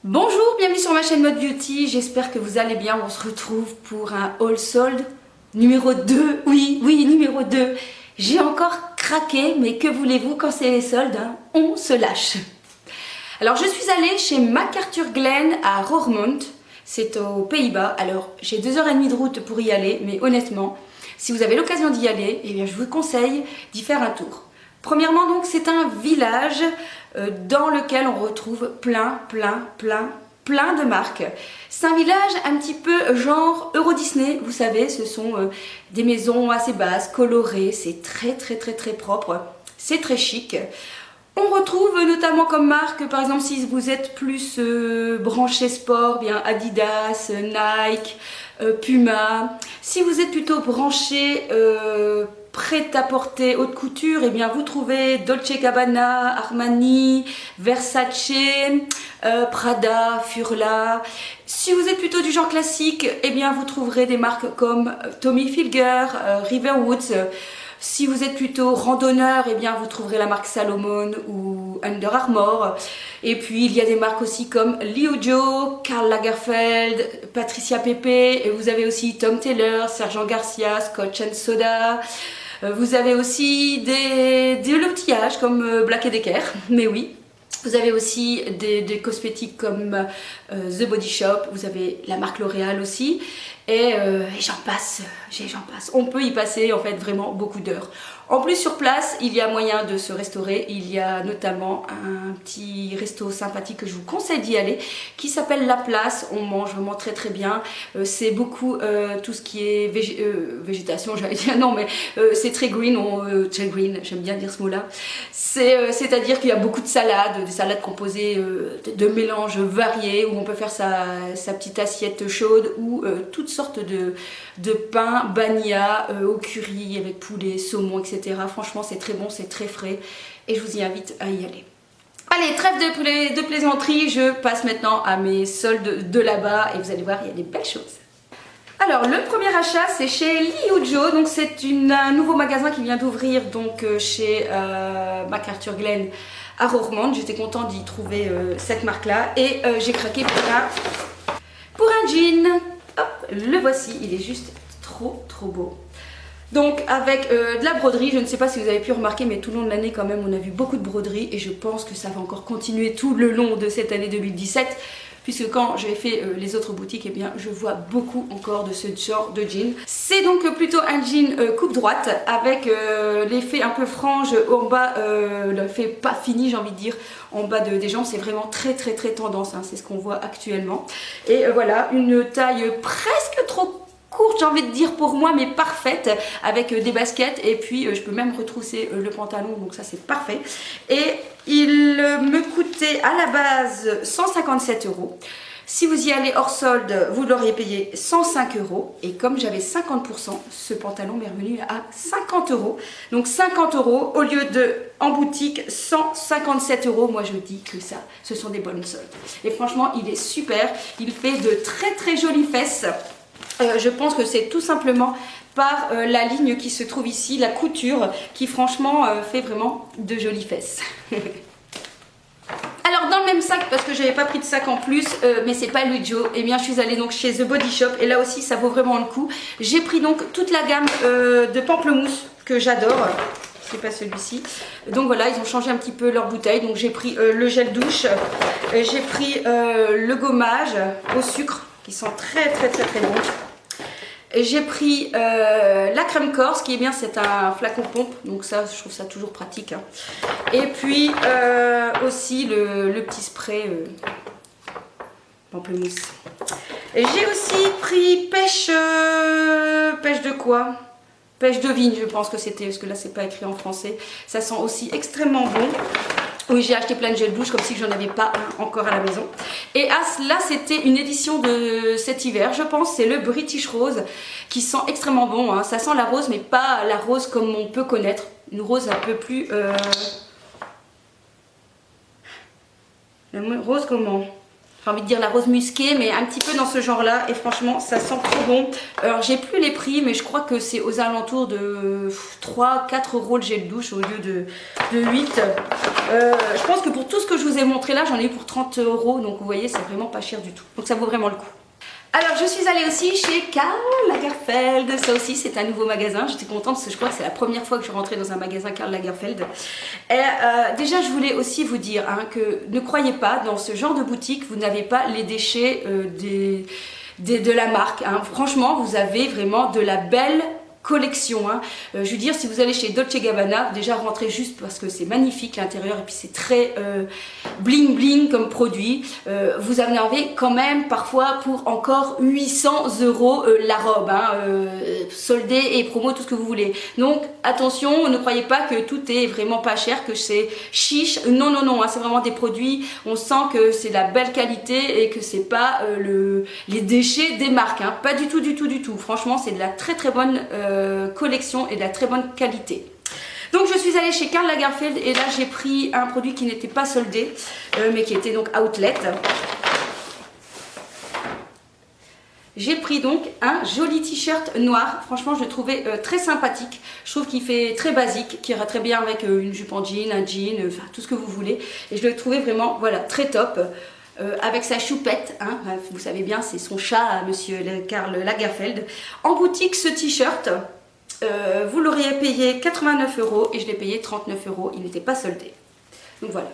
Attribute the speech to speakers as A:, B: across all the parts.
A: Bonjour, bienvenue sur ma chaîne Mode Beauty, j'espère que vous allez bien. On se retrouve pour un haul solde numéro 2, oui, numéro 2. J'ai encore craqué, mais que voulez-vous, quand c'est les soldes, hein, on se lâche. Alors je suis allée chez McArthurGlen à Roermond, c'est aux Pays-Bas. Alors j'ai 2h30 de route pour y aller, mais honnêtement, si vous avez l'occasion d'y aller, eh bien, je vous conseille d'y faire un tour. Premièrement, donc, c'est un village dans lequel on retrouve plein de marques. C'est un village un petit peu genre Euro Disney, vous savez, ce sont des maisons assez basses, colorées, c'est très propre, c'est très chic. On retrouve notamment comme marque, par exemple, si vous êtes plus branché sport, bien Adidas, Nike, Puma. Si vous êtes plutôt branché prêt-à-porter haute couture, et bien vous trouvez Dolce Gabbana, Armani, Versace, Prada, Furla. Si vous êtes plutôt du genre classique, et bien vous trouverez des marques comme Tommy Hilfiger, Riverwoods. Si vous êtes plutôt randonneur, eh bien vous trouverez la marque Salomon ou Under Armour. Et puis il y a des marques aussi comme Liu Jo, Karl Lagerfeld, Patricia Pepe. Et vous avez aussi Tom Taylor, Sergent Garcia, Scotch and Soda. Vous avez aussi des loutillages comme Black & Decker, mais oui. Vous avez aussi des cosmétiques comme The Body Shop, vous avez la marque L'Oréal aussi, et j'en passe. On peut y passer en fait vraiment beaucoup d'heures. En plus sur place, il y a moyen de se restaurer, il y a notamment un petit resto sympathique que je vous conseille d'y aller, qui s'appelle La Place. On mange vraiment très bien, c'est beaucoup tout ce qui est végétation, j'allais dire, non mais c'est très green, très green, j'aime bien dire ce mot-là. C'est-à-dire qu'il y a beaucoup de salades, des salades composées de mélanges variés, où on peut faire sa petite assiette chaude, ou toutes sortes de pains, bania, au curry, avec poulet, saumon, etc. Franchement, c'est très bon, c'est très frais, et je vous y invite à y aller. Allez, trêve de plaisanterie, je passe maintenant à mes soldes de là-bas, et vous allez voir, il y a des belles choses. Alors le premier achat, c'est chez Liu Jo, donc c'est un nouveau magasin qui vient d'ouvrir donc chez McArthurGlen à Roermond. J'étais contente d'y trouver cette marque là, et j'ai craqué pour un jean. Hop, le voici, il est juste trop beau. Donc avec de la broderie, je ne sais pas si vous avez pu remarquer, mais tout le long de l'année quand même on a vu beaucoup de broderie, et je pense que ça va encore continuer tout le long de cette année 2017. Puisque quand j'ai fait les autres boutiques, eh bien, je vois beaucoup encore de ce genre de jean. C'est donc plutôt un jean coupe droite, avec l'effet un peu frange en bas, l'effet pas fini, j'ai envie de dire, en bas des jambes. C'est vraiment très tendance, hein, c'est ce qu'on voit actuellement. Et voilà, une taille presque trop courte, j'ai envie de dire, pour moi, mais parfaite, avec des baskets, et puis je peux même retrousser le pantalon, donc ça c'est parfait. Et il me coûtait à la base 157 €. Si vous y allez hors solde, vous l'auriez payé 105 €, et comme j'avais 50%, ce pantalon m'est revenu à 50 €. Donc 50 € au lieu de, en boutique, 157 €. Moi je dis que ça, ce sont des bonnes soldes. Et franchement, il est super, il fait de très jolies fesses. Je pense que c'est tout simplement par la ligne qui se trouve ici, la couture, qui franchement fait vraiment de jolies fesses. Alors dans le même sac, parce que j'avais pas pris de sac en plus, mais c'est pas Liu Jo, et bien je suis allée donc chez The Body Shop, et là aussi ça vaut vraiment le coup. J'ai pris donc toute la gamme de pamplemousse que j'adore. C'est pas celui-ci. Donc voilà, ils ont changé un petit peu leur bouteille. Donc j'ai pris le gel douche, j'ai pris le gommage au sucre, qui sont très bons. J'ai pris la crème corse, qui est bien, c'est un flacon pompe, donc ça je trouve ça toujours pratique, hein. Et puis aussi le petit spray pamplemousse. J'ai aussi pris pêche de quoi? Pêche de vigne, je pense que c'était, parce que là c'est pas écrit en français. Ça sent aussi extrêmement bon. Oui, j'ai acheté plein de gel douche, comme si j'en avais pas un encore à la maison. Et là, c'était une édition de cet hiver, je pense. C'est le British Rose, qui sent extrêmement bon, hein. Ça sent la rose, mais pas la rose comme on peut connaître. Une rose un peu plus... La rose comment? j'ai envie de dire la rose musquée, mais un petit peu dans ce genre là, et franchement ça sent trop bon. Alors j'ai plus les prix, mais je crois que c'est aux alentours de 3-4 euros le gel douche au lieu de 8. Je pense que pour tout ce que je vous ai montré là, j'en ai eu pour 30 euros, donc vous voyez c'est vraiment pas cher du tout, donc ça vaut vraiment le coup. Alors je suis allée aussi chez Karl Lagerfeld, ça aussi c'est un nouveau magasin, j'étais contente parce que je crois que c'est la première fois que je rentrais dans un magasin Karl Lagerfeld. Et déjà je voulais aussi vous dire hein, que ne croyez pas, dans ce genre de boutique, vous n'avez pas les déchets de la marque. Hein. Franchement vous avez vraiment de la belle collection. Hein. Je veux dire, si vous allez chez Dolce Gabbana, déjà rentrez juste parce que c'est magnifique l'intérieur et puis c'est très bling bling comme produit. Vous en avez quand même parfois pour encore 800 euros la robe, hein, soldée et promo, tout ce que vous voulez. Donc attention, ne croyez pas que tout est vraiment pas cher, que c'est chiche. Non, non, non, hein, c'est vraiment des produits, on sent que c'est de la belle qualité et que c'est pas les déchets des marques. Hein. Pas du tout, du tout, du tout. Franchement, c'est de la très très bonne collection et de la très bonne qualité. Donc je suis allée chez Karl Lagerfeld et là j'ai pris un produit qui n'était pas soldé mais qui était donc outlet. J'ai pris donc un joli t-shirt noir, franchement je le trouvais très sympathique, je trouve qu'il fait très basique, qui ira très bien avec une jupe en jean, un jean, enfin tout ce que vous voulez, et je le trouvais vraiment voilà très top. Avec sa choupette, hein, vous savez bien, c'est son chat, monsieur Karl Lagerfeld. En boutique, ce t-shirt, vous l'auriez payé 89 euros et je l'ai payé 39 euros. Il n'était pas soldé. Donc voilà.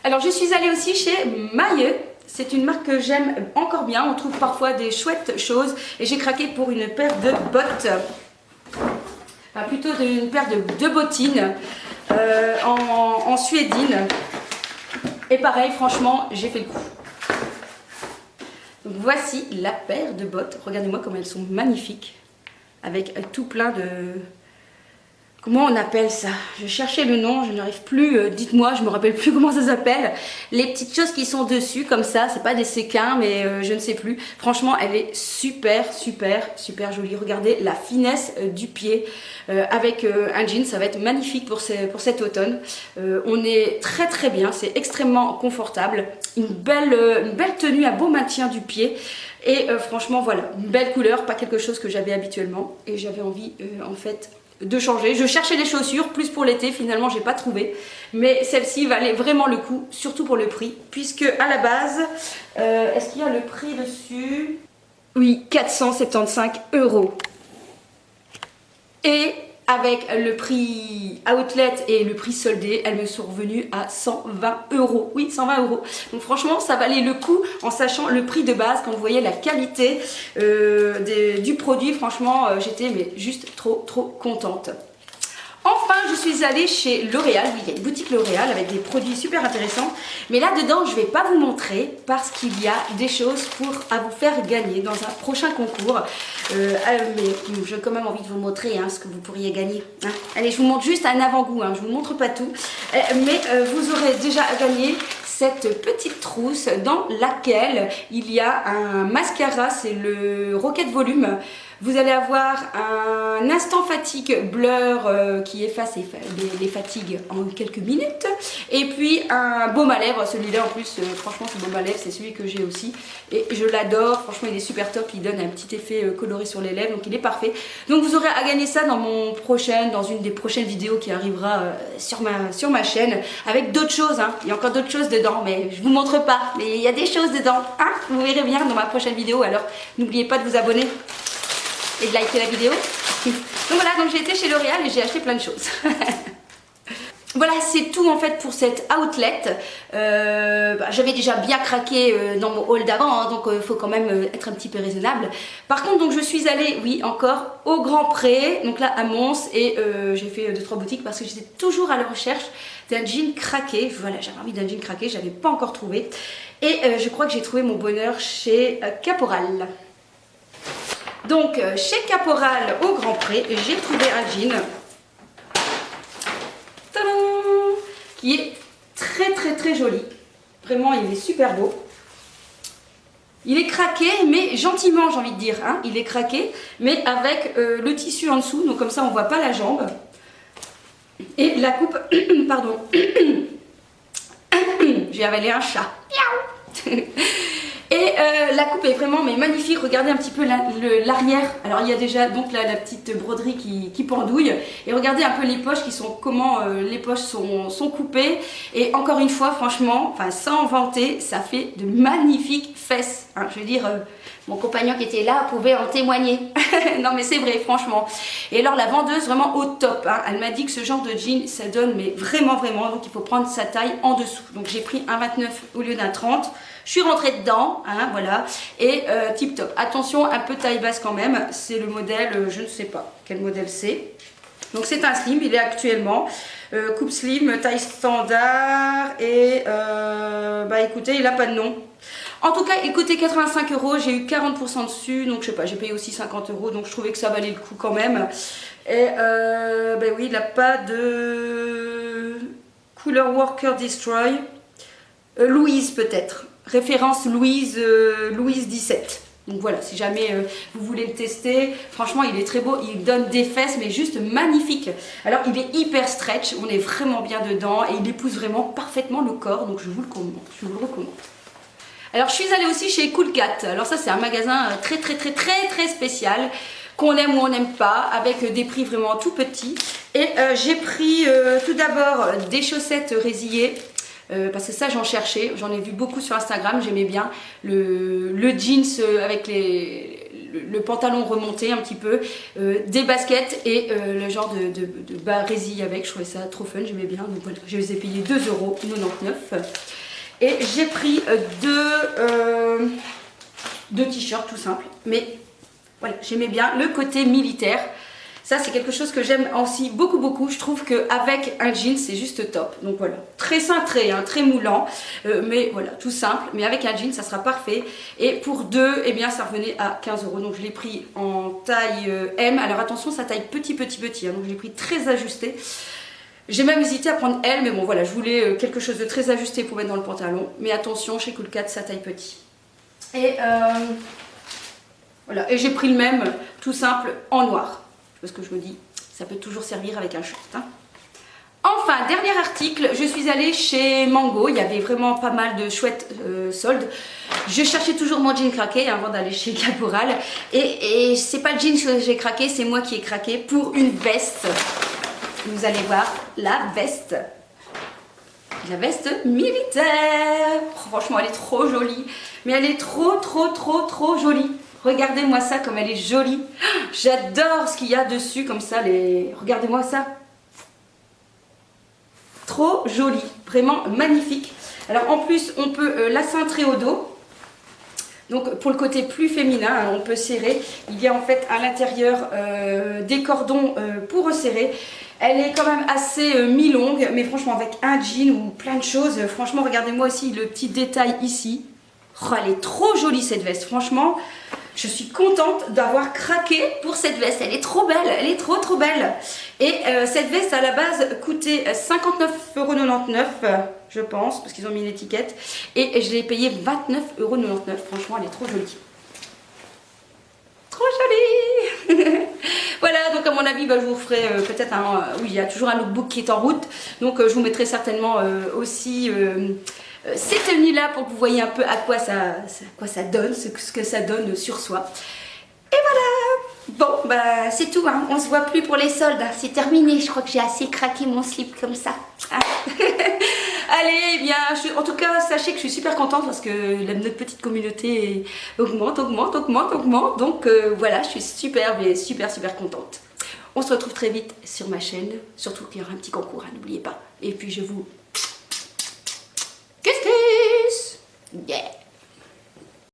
A: Alors, je suis allée aussi chez Maje. C'est une marque que j'aime encore bien. On trouve parfois des chouettes choses. Et j'ai craqué pour une paire de bottes. Enfin, plutôt une paire de bottines en suédine. Et pareil, franchement, j'ai fait le coup. Donc voici la paire de bottes. Regardez-moi comme elles sont magnifiques. Avec tout plein de... Comment on appelle ça? Je cherchais le nom, je n'arrive plus. Dites-moi, je me rappelle plus comment ça s'appelle. Les petites choses qui sont dessus, comme ça. C'est pas des séquins, mais je ne sais plus. Franchement, elle est super, super, super jolie. Regardez la finesse du pied. Avec un jean, ça va être magnifique pour cet automne. On est très très bien, c'est extrêmement confortable. Une belle tenue, un beau maintien du pied. Et franchement, voilà, une belle couleur, pas quelque chose que j'avais habituellement. Et j'avais envie, en fait... de changer. Je cherchais des chaussures plus pour l'été, finalement j'ai pas trouvé, mais celle-ci valait vraiment le coup, surtout pour le prix, puisque à la base est-ce qu'il y a le prix dessus? Oui, 475 euros. Et avec le prix outlet et le prix soldé, elles me sont revenues à 120 euros. Oui, 120 euros. Donc franchement, ça valait le coup en sachant le prix de base. Quand vous voyez la qualité du produit, franchement, j'étais mais juste trop contente. Enfin, je suis allée chez L'Oréal. Oui, il y a une boutique L'Oréal avec des produits super intéressants. Mais là-dedans, je ne vais pas vous montrer parce qu'il y a des choses à vous faire gagner dans un prochain concours. Mais j'ai quand même envie de vous montrer ce que vous pourriez gagner. Hein. Allez, je vous montre juste un avant-goût. Je ne vous montre pas tout. Mais vous aurez déjà gagné cette petite trousse dans laquelle il y a un mascara. C'est le Rocket Volume. Vous allez avoir un instant fatigue blur qui efface les fatigues en quelques minutes. Et puis un baume à lèvres. Celui-là en plus, franchement ce baume à lèvres c'est celui que j'ai aussi. Et je l'adore, franchement il est super top. Il donne un petit effet coloré sur les lèvres, donc il est parfait. Donc vous aurez à gagner ça dans une des prochaines vidéos qui arrivera sur ma chaîne. Avec d'autres choses, hein. Il y a encore d'autres choses dedans, mais je vous montre pas. Mais il y a des choses dedans, hein. Vous verrez bien dans ma prochaine vidéo. Alors n'oubliez pas de vous abonner et de liker la vidéo. Donc voilà, donc j'ai été chez L'Oréal et j'ai acheté plein de choses. Voilà, c'est tout en fait pour cette outlet. J'avais déjà bien craqué dans mon haul d'avant, donc il faut quand même être un petit peu raisonnable. Par contre, donc je suis allée, oui, encore au Grand Pré, donc là à Mons, et j'ai fait 2-3 boutiques parce que j'étais toujours à la recherche d'un jean craqué. Voilà, j'avais envie d'un jean craqué, je n'avais pas encore trouvé. Et je crois que j'ai trouvé mon bonheur chez Caporal. Donc chez Caporal au Grand Pré, j'ai trouvé un jean qui est très joli. Vraiment, il est super beau. Il est craqué, mais gentiment, j'ai envie de dire. Hein. Il est craqué, mais avec le tissu en dessous. Donc comme ça, on ne voit pas la jambe. Et la coupe, pardon. j'ai avalé un chat. Miaou. Et la coupe est vraiment mais magnifique. Regardez un petit peu l'arrière. Alors il y a déjà donc la petite broderie qui pendouille. Et regardez un peu les poches comment les poches sont coupées. Et encore une fois, franchement, enfin sans vanter, ça fait de magnifiques fesses. Hein, je veux dire, mon compagnon qui était là pouvait en témoigner. Non mais c'est vrai, franchement. Et alors la vendeuse vraiment au top. Hein, elle m'a dit que ce genre de jean, ça donne mais vraiment. Donc il faut prendre sa taille en dessous. Donc j'ai pris un 29 au lieu d'un 30. Je suis rentrée dedans, hein, voilà, et tip top. Attention, un peu taille basse quand même, c'est le modèle, je ne sais pas quel modèle c'est. Donc c'est un slim, il est actuellement, coupe slim, taille standard, et bah écoutez, il n'a pas de nom. En tout cas, il coûtait 85 €, j'ai eu 40% dessus, donc je sais pas, j'ai payé aussi 50 €, donc je trouvais que ça valait le coup quand même. Et bah oui, il n'a pas de Color Worker Destroy, Louise peut-être. Référence Louise 17. Donc voilà, si jamais vous voulez le tester, franchement il est très beau, il donne des fesses mais juste magnifique. Alors il est hyper stretch, on est vraiment bien dedans et il épouse vraiment parfaitement le corps, donc je vous le recommande. Alors je suis allée aussi chez Cool Cat. Alors ça c'est un magasin très spécial, qu'on aime ou on n'aime pas, avec des prix vraiment tout petits. Et j'ai pris tout d'abord des chaussettes résillées. Parce que ça j'en cherchais, j'en ai vu beaucoup sur Instagram, j'aimais bien le jeans avec le pantalon remonté un petit peu, des baskets et le genre de bas résille avec, je trouvais ça trop fun, j'aimais bien, donc voilà, je les ai payés 2,99 €. Et j'ai pris deux t-shirts tout simples, mais voilà, j'aimais bien le côté militaire. Ça c'est quelque chose que j'aime aussi beaucoup, je trouve qu'avec un jean c'est juste top. Donc voilà, très cintré, hein, très moulant, mais voilà, tout simple, mais avec un jean ça sera parfait. Et pour deux, eh bien ça revenait à 15 €, donc je l'ai pris en taille M. Alors attention, ça taille petit, hein, donc je l'ai pris très ajusté. J'ai même hésité à prendre L, mais bon voilà, je voulais quelque chose de très ajusté pour mettre dans le pantalon. Mais attention, chez Cool Cat ça taille petit. Et voilà, et j'ai pris le même, tout simple, en noir. Parce que je me dis, ça peut toujours servir avec un short. Hein. Enfin, dernier article, je suis allée chez Mango. Il y avait vraiment pas mal de chouettes soldes. Je cherchais toujours mon jean craqué avant d'aller chez Caporal. Et c'est pas le jean que j'ai craqué, c'est moi qui ai craqué pour une veste. Vous allez voir la veste. La veste militaire. Oh, franchement, elle est trop jolie. Mais elle est trop jolie. Regardez-moi ça comme elle est jolie. J'adore ce qu'il y a dessus comme ça. Regardez-moi ça. Trop jolie. Vraiment magnifique. Alors en plus on peut la cintrer au dos. Donc pour le côté plus féminin, hein, on peut serrer. Il y a en fait à l'intérieur des cordons pour resserrer. Elle est quand même assez mi-longue. Mais franchement avec un jean ou plein de choses. Franchement regardez-moi aussi le petit détail ici. Oh, elle est trop jolie cette veste. Franchement... Je suis contente d'avoir craqué pour cette veste, elle est trop belle, elle est trop belle. Et cette veste à la base coûtait 59,99 €, je pense, parce qu'ils ont mis une étiquette. Et je l'ai payée 29,99 €, franchement elle est trop jolie. Trop jolie. Voilà, donc à mon avis, bah, je vous ferai peut-être un... oui, il y a toujours un lookbook qui est en route, donc je vous mettrai certainement aussi... ces tenues là pour que vous voyez un peu à quoi ça donne, ce que ça donne sur soi. Et voilà. Bon bah c'est tout, hein. On se voit plus pour les soldes, hein. C'est terminé, je crois que j'ai assez craqué mon slip comme ça. Hein. Allez, eh bien, en tout cas sachez que je suis super contente parce que notre petite communauté augmente. Donc voilà, je suis super contente. On se retrouve très vite sur ma chaîne, surtout qu'il y aura un petit concours, hein, n'oubliez pas. Et puis je vous... Kiss kiss! Yeah!